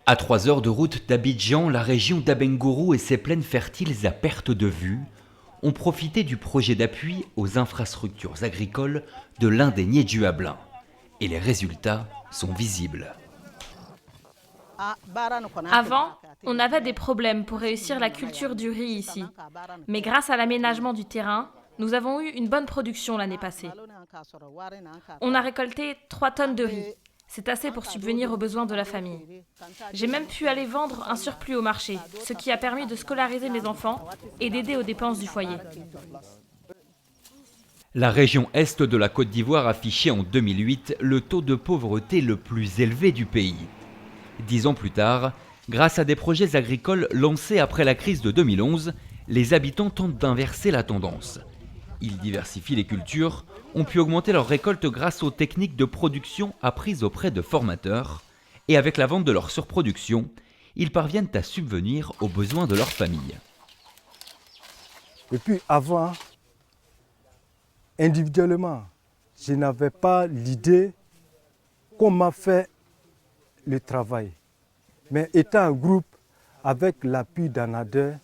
À 3 heures de route d'Abidjan, la région d'Abengourou et ses plaines fertiles à perte de vue ont profité du projet d'appui aux infrastructures agricoles de l'Indénié du Hablin. Et les résultats sont visibles. Avant, on avait des problèmes pour réussir la culture du riz ici. Mais grâce à l'aménagement du terrain, nous avons eu une bonne production l'année passée. On a récolté 3 tonnes de riz. C'est assez pour subvenir aux besoins de la famille. J'ai même pu aller vendre un surplus au marché, ce qui a permis de scolariser mes enfants et d'aider aux dépenses du foyer. La région est de la Côte d'Ivoire affichait en 2008 le taux de pauvreté le plus élevé du pays. 10 ans plus tard, grâce à des projets agricoles lancés après la crise de 2011, les habitants tentent d'inverser la tendance. Ils diversifient les cultures, ont pu augmenter leurs récoltes grâce aux techniques de production apprises auprès de formateurs, et avec la vente de leur surproduction, ils parviennent à subvenir aux besoins de leur famille. Et puis avant, individuellement, je n'avais pas l'idée comment faire le travail. Mais étant un groupe avec l'appui d'Anader,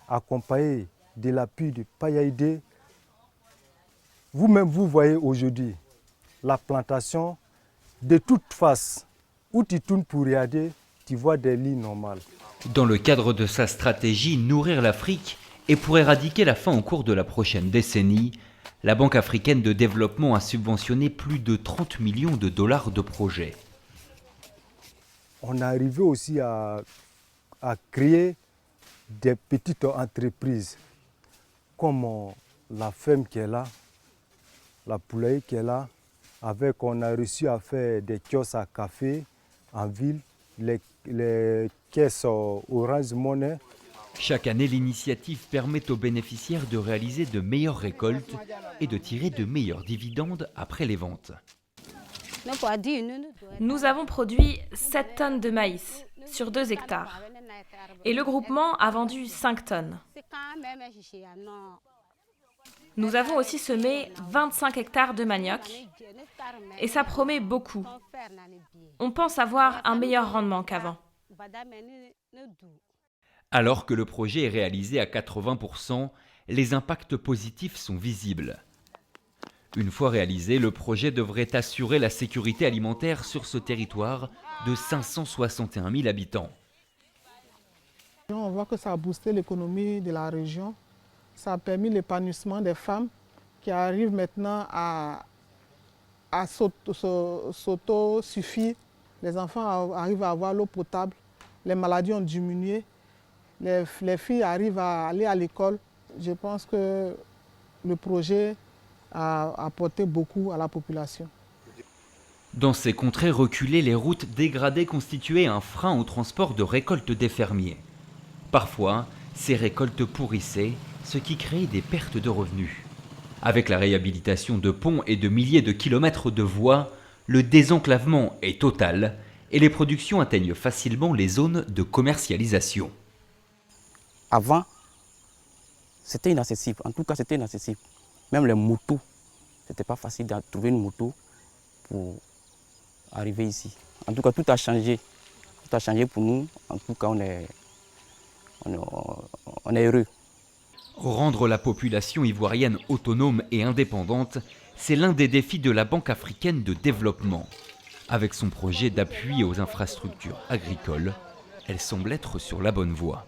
accompagné de l'appui de Payaïdé, vous-même vous voyez aujourd'hui la plantation de toute face. Où tu tournes pour regarder, tu vois des lits normales. Dans le cadre de sa stratégie Nourrir l'Afrique et pour éradiquer la faim au cours de la prochaine décennie, la Banque africaine de développement a subventionné plus de 30 millions de dollars de projets. On est arrivé aussi à créer des petites entreprises comme la ferme qui est là, la poulailler qui est là. Avec, on a réussi à faire des kiosques à café en ville, les caisses Orange Money. Chaque année, l'initiative permet aux bénéficiaires de réaliser de meilleures récoltes et de tirer de meilleurs dividendes après les ventes. Nous avons produit 7 tonnes de maïs sur 2 hectares. Et le groupement a vendu 5 tonnes. Nous avons aussi semé 25 hectares de manioc. Et ça promet beaucoup. On pense avoir un meilleur rendement qu'avant. Alors que le projet est réalisé à 80%, les impacts positifs sont visibles. Une fois réalisé, le projet devrait assurer la sécurité alimentaire sur ce territoire de 561 000 habitants. On voit que ça a boosté l'économie de la région. Ça a permis l'épanouissement des femmes qui arrivent maintenant à s'auto-suffire. Les enfants arrivent à avoir l'eau potable. Les maladies ont diminué. Les filles arrivent à aller à l'école. Je pense que le projet a apporté beaucoup à la population. Dans ces contrées reculées, les routes dégradées constituaient un frein au transport de récoltes des fermiers. Parfois, ces récoltes pourrissaient, ce qui créait des pertes de revenus. Avec la réhabilitation de ponts et de milliers de kilomètres de voies, le désenclavement est total et les productions atteignent facilement les zones de commercialisation. Avant, c'était inaccessible. En tout cas, c'était inaccessible. Même les motos, ce n'était pas facile de trouver une moto pour arriver ici. En tout cas, tout a changé. Tout a changé pour nous. En tout cas, on est heureux. Rendre la population ivoirienne autonome et indépendante, c'est l'un des défis de la Banque africaine de développement. Avec son projet d'appui aux infrastructures agricoles, elle semble être sur la bonne voie.